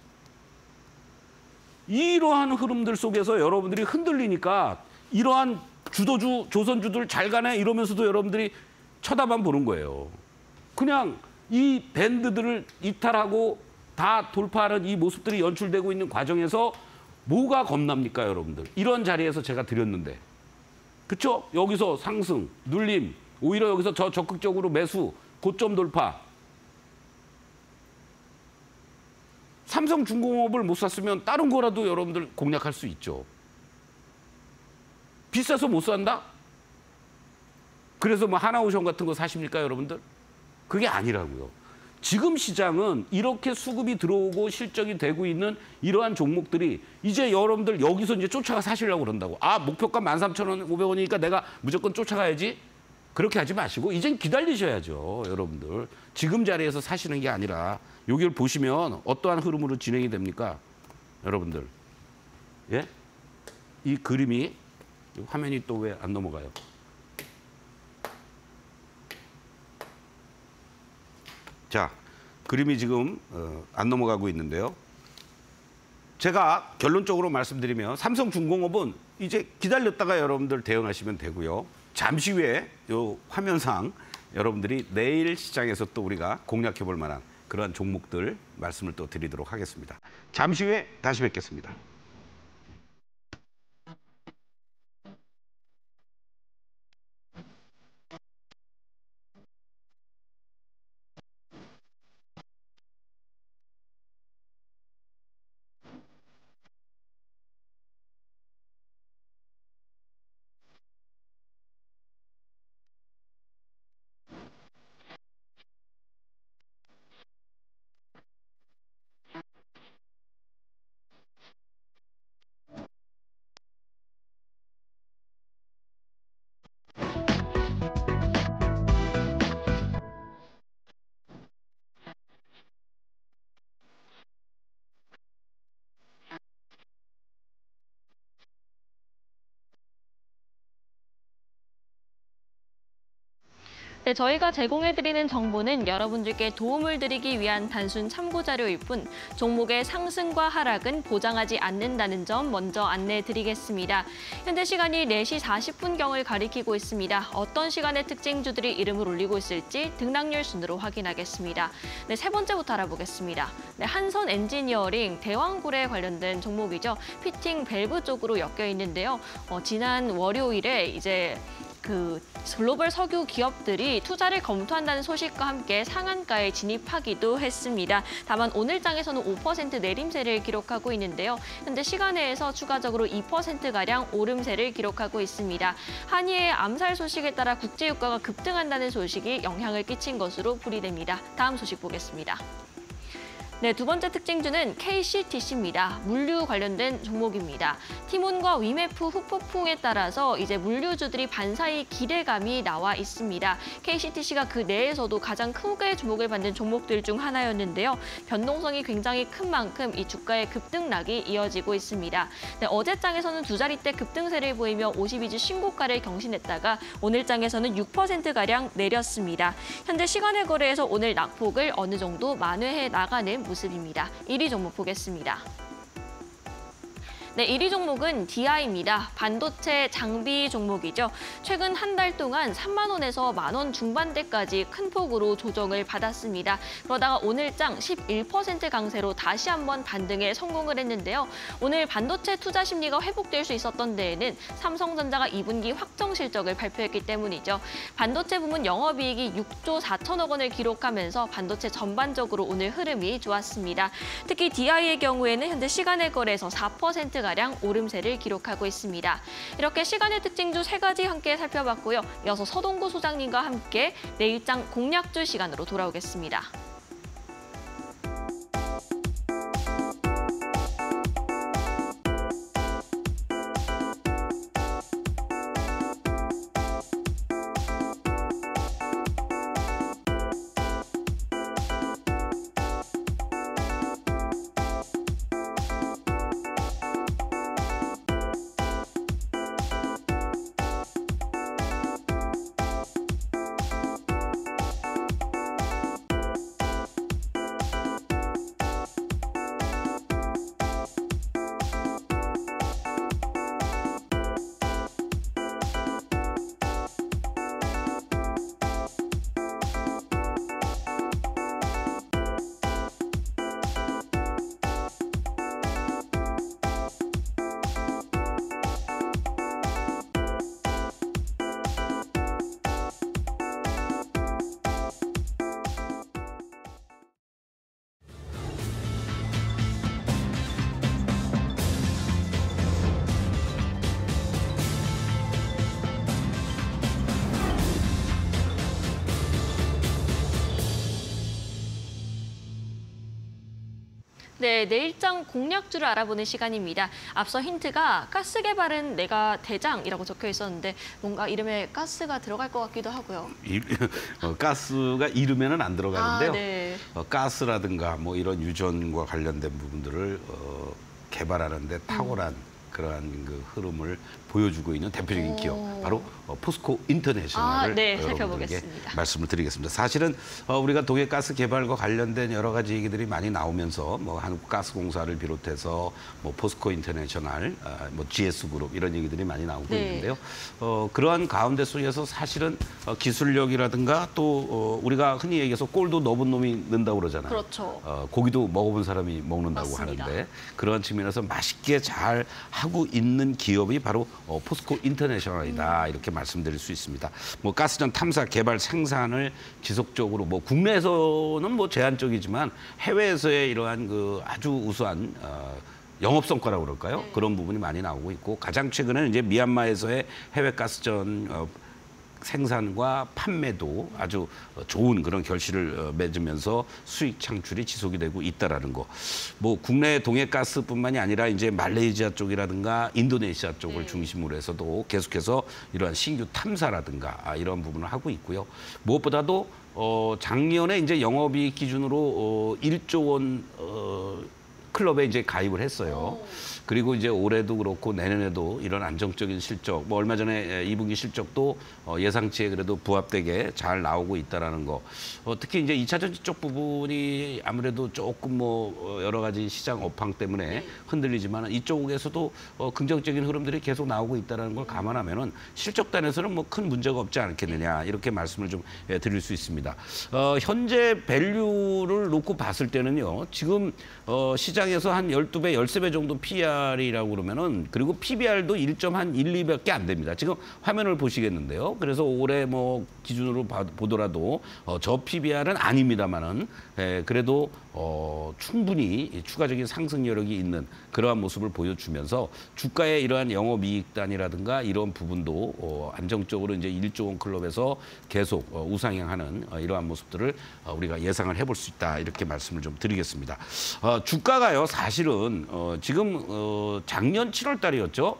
이러한 흐름들 속에서 여러분들이 흔들리니까 이러한 주도주, 조선주들 잘 가네 이러면서도 여러분들이 쳐다만 보는 거예요. 그냥 이 밴드들을 이탈하고 다 돌파하는 이 모습들이 연출되고 있는 과정에서 뭐가 겁납니까, 여러분들? 이런 자리에서 제가 드렸는데. 그렇죠? 여기서 상승, 눌림, 오히려 여기서 저 적극적으로 매수, 고점 돌파. 삼성중공업을 못 샀으면 다른 거라도 여러분들 공략할 수 있죠. 비싸서 못 산다? 그래서 뭐 하나오션 같은 거 사십니까, 여러분들? 그게 아니라고요. 지금 시장은 이렇게 수급이 들어오고 실적이 되고 있는 이러한 종목들이 이제 여러분들 여기서 이제 쫓아가 사시려고 그런다고. 아, 목표가 13,500원이니까 내가 무조건 쫓아가야지. 그렇게 하지 마시고 이젠 기다리셔야죠, 여러분들. 지금 자리에서 사시는 게 아니라 여기를 보시면 어떠한 흐름으로 진행이 됩니까, 여러분들? 예? 이 그림이 화면이 또 왜 안 넘어가요? 자, 그림이 지금 안 넘어가고 있는데요. 제가 결론적으로 말씀드리면 삼성중공업은 이제 기다렸다가 여러분들 대응하시면 되고요. 잠시 후에 요 화면상 여러분들이 내일 시장에서 또 우리가 공략해 볼 만한 그러한 종목들 말씀을 또 드리도록 하겠습니다. 잠시 후에 다시 뵙겠습니다. 네, 저희가 제공해드리는 정보는 여러분들께 도움을 드리기 위한 단순 참고 자료일 뿐 종목의 상승과 하락은 보장하지 않는다는 점 먼저 안내드리겠습니다. 현재 시간이 4시 40분경을 가리키고 있습니다. 어떤 시간에 특징주들이 이름을 올리고 있을지 등락률 순으로 확인하겠습니다. 네, 세 번째부터 알아보겠습니다. 네, 한선 엔지니어링 대왕굴에 관련된 종목이죠. 피팅 밸브 쪽으로 엮여 있는데요. 지난 월요일에 이제 그 글로벌 석유 기업들이 투자를 검토한다는 소식과 함께 상한가에 진입하기도 했습니다. 다만 오늘장에서는 5% 내림세를 기록하고 있는데요. 현재 시간외에서 추가적으로 2%가량 오름세를 기록하고 있습니다. 한의의 암살 소식에 따라 국제유가가 급등한다는 소식이 영향을 끼친 것으로 풀이됩니다. 다음 소식 보겠습니다. 네, 두 번째 특징주는 KCTC입니다. 물류 관련된 종목입니다. 티몬과 위메프 후폭풍에 따라서 이제 물류주들이 반사이 기대감이 나와 있습니다. KCTC가 그 내에서도 가장 크게 주목을 받는 종목들 중 하나였는데요. 변동성이 굉장히 큰 만큼 이 주가의 급등락이 이어지고 있습니다. 네, 어제장에서는 두 자릿대 급등세를 보이며 52주 신고가를 경신했다가 오늘장에서는 6%가량 내렸습니다. 현재 시간의 거래에서 오늘 낙폭을 어느 정도 만회해 나가는 모습입니다. 1위 종목 보겠습니다. 네, 1위 종목은 DI입니다. 반도체 장비 종목이죠. 최근 한 달 동안 3만 원에서 10,000원 원 중반대까지 큰 폭으로 조정을 받았습니다. 그러다가 오늘장 11% 강세로 다시 한번 반등에 성공을 했는데요. 오늘 반도체 투자 심리가 회복될 수 있었던 데에는 삼성전자가 2분기 확정 실적을 발표했기 때문이죠. 반도체 부문 영업이익이 6조 4천억 원을 기록하면서 반도체 전반적으로 오늘 흐름이 좋았습니다. 특히 DI의 경우에는 현재 시간의 거래에서 4%가량 오름세를 기록하고 있습니다. 이렇게 시간의 특징주 3가지 함께 살펴봤고요. 이어서 서동구 소장님과 함께 내일장 공략주 시간으로 돌아오겠습니다. 네, 내일장 공략주를 알아보는 시간입니다. 앞서 힌트가 가스 개발은 내가 대장이라고 적혀 있었는데 뭔가 이름에 가스가 들어갈 것 같기도 하고요. 가스가 이름에는 안 들어가는데요. 네. 가스라든가 뭐 이런 유전과 관련된 부분들을 개발하는 데 탁월한 그러한 그 흐름을 보여주고 있는 대표적인 기업, 바로 포스코 인터내셔널을 네, 여러분들에게 살펴보겠습니다. 말씀을 드리겠습니다. 사실은 우리가 동해가스 개발과 관련된 여러 가지 얘기들이 많이 나오면서 뭐 한국가스공사를 비롯해서 뭐 포스코 인터내셔널, 뭐 GS그룹 이런 얘기들이 많이 나오고 있는데요. 그러한 가운데 속에서 사실은 기술력이라든가 또 우리가 흔히 얘기해서 꼴도 넣은 놈이 는다고 그러잖아요. 그렇죠. 고기도 먹어본 사람이 먹는다고 맞습니다. 하는데 그런 측면에서 맛있게 잘 하고 있는 기업이 바로 포스코 인터내셔널이다 이렇게 말씀드릴 수 있습니다. 뭐 가스전 탐사, 개발, 생산을 지속적으로 뭐 국내에서는 뭐 제한적이지만 해외에서의 이러한 그 아주 우수한 영업 성과라고 그럴까요? 그런 부분이 많이 나오고 있고 가장 최근에는 이제 미얀마에서의 해외 가스전 생산과 판매도 아주 좋은 그런 결실을 맺으면서 수익 창출이 지속이 되고 있다라는 거. 뭐 국내 동해가스뿐만이 아니라 이제 말레이시아 쪽이라든가 인도네시아 쪽을 중심으로 해서도 계속해서 이러한 신규 탐사라든가 이런 부분을 하고 있고요. 무엇보다도 작년에 이제 영업이익 기준으로 1조 원 클럽에 이제 가입을 했어요. 그리고 이제 올해도 그렇고 내년에도 이런 안정적인 실적, 뭐 얼마 전에 2분기 실적도 예상치에 그래도 부합되게 잘 나오고 있다라는 거. 특히 이제 2차 전지 쪽 부분이 아무래도 조금 뭐 여러 가지 시장 업황 때문에 흔들리지만 이쪽에서도 긍정적인 흐름들이 계속 나오고 있다라는 걸 감안하면은 실적단에서는 뭐 큰 문제가 없지 않겠느냐 이렇게 말씀을 좀 드릴 수 있습니다. 현재 밸류를 놓고 봤을 때는요. 지금 시장에서 한 12배, 13배 정도 PER PBR이라고 그러면은 그리고 PBR도 1.12밖에 안 됩니다. 지금 화면을 보시겠는데요. 그래서 올해 뭐 기준으로 보더라도 저 PBR은 아닙니다만은 그래도 충분히 추가적인 상승 여력이 있는 그러한 모습을 보여주면서 주가의 이러한 영업이익단이라든가 이런 부분도 안정적으로 이제 1조 원 클럽에서 계속 우상향하는 이러한 모습들을 우리가 예상을 해볼 수 있다 이렇게 말씀을 좀 드리겠습니다. 주가가요 사실은 지금 작년 7월 달이었죠.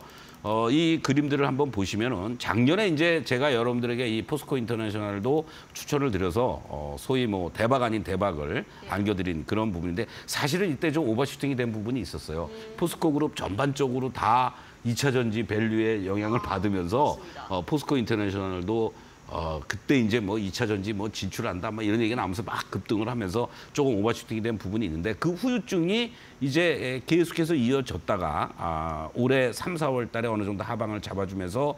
이 그림들을 한번 보시면은 작년에 이제 제가 여러분들에게 이 포스코 인터내셔널도 추천을 드려서 소위 뭐 대박 아닌 대박을 안겨드린 그런 부분인데 사실은 이때 좀 오버슈팅이 된 부분이 있었어요. 포스코 그룹 전반적으로 다 2차 전지 밸류에 영향을 받으면서 포스코 인터내셔널도 그때 이제 뭐 2차 전지 뭐 진출한다 뭐 이런 얘기가 나오면서 막 급등을 하면서 조금 오버슈팅이 된 부분이 있는데 그 후유증이 이제 계속해서 이어졌다가 올해 3, 4월 달에 어느 정도 하방을 잡아주면서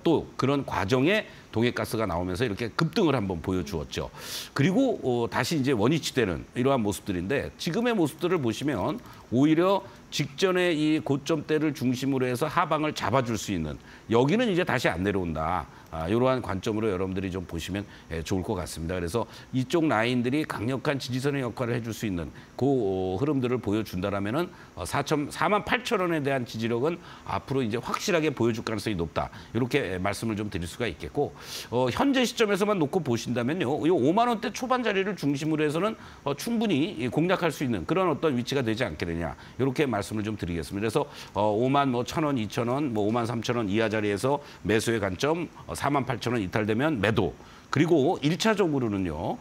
또 그런 과정에 동해가스가 나오면서 이렇게 급등을 한번 보여주었죠. 그리고 다시 이제 원위치되는 이러한 모습들인데 지금의 모습들을 보시면 오히려 직전에 이 고점대를 중심으로 해서 하방을 잡아줄 수 있는 여기는 이제 다시 안 내려온다. 이러한 관점으로 여러분들이 좀 보시면 좋을 것 같습니다. 그래서 이쪽 라인들이 강력한 지지선의 역할을 해줄 수 있는 그 흐름들을 보여준다라면은 48,000원에 대한 지지력은 앞으로 이제 확실하게 보여줄 가능성이 높다. 이렇게 말씀을 좀 드릴 수가 있겠고 현재 시점에서만 놓고 보신다면요, 이 5만 원대 초반 자리를 중심으로 해서는 충분히 공략할 수 있는 그런 어떤 위치가 되지 않겠느냐. 이렇게 말씀을 좀 드리겠습니다. 그래서 5만 뭐 1,000원, 2,000원, 뭐 5만 3,000원 이하 자리에서 매수의 관점. 48,000원 이탈되면 매도. 그리고 1차적으로는요.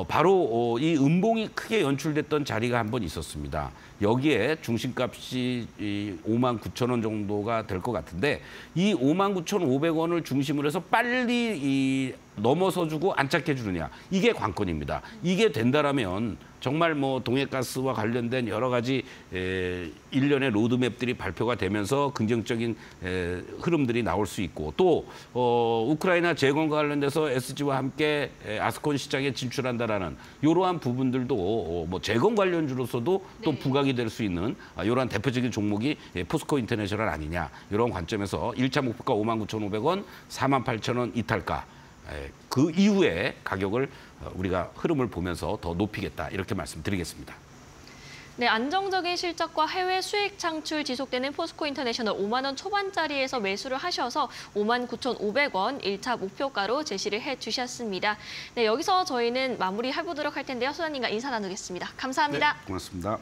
바로 이 음봉이 크게 연출됐던 자리가 한 번 있었습니다. 여기에 중심값이 59,000원 정도가 될 것 같은데 이 59,500원을 중심으로 해서 빨리 넘어서 주고 안착해 주느냐. 이게 관건입니다. 이게 된다라면 정말 뭐 동해가스와 관련된 여러 가지 일련의 로드맵들이 발표가 되면서 긍정적인 흐름들이 나올 수 있고 또 우크라이나 재건과 관련돼서 SG와 함께 아스콘 시장에 진출한다라는 이러한 부분들도 뭐 재건 관련주로서도 또 부각이 될 수 있는 이러한 대표적인 종목이 포스코 인터내셔널 아니냐. 이런 관점에서 1차 목표가 59,500원, 48,000원 이탈가. 그 이후에 가격을 우리가 흐름을 보면서 더 높이겠다 이렇게 말씀드리겠습니다. 네, 안정적인 실적과 해외 수익 창출 지속되는 포스코 인터내셔널 5만 원 초반짜리에서 매수를 하셔서 59,500원 1차 목표가로 제시를 해주셨습니다. 네, 여기서 저희는 마무리해보도록 할 텐데요. 소장님과 인사 나누겠습니다. 감사합니다. 네, 고맙습니다.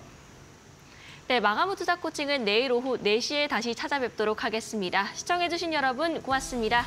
네, 마감후 투자 코칭은 내일 오후 4시에 다시 찾아뵙도록 하겠습니다. 시청해주신 여러분 고맙습니다.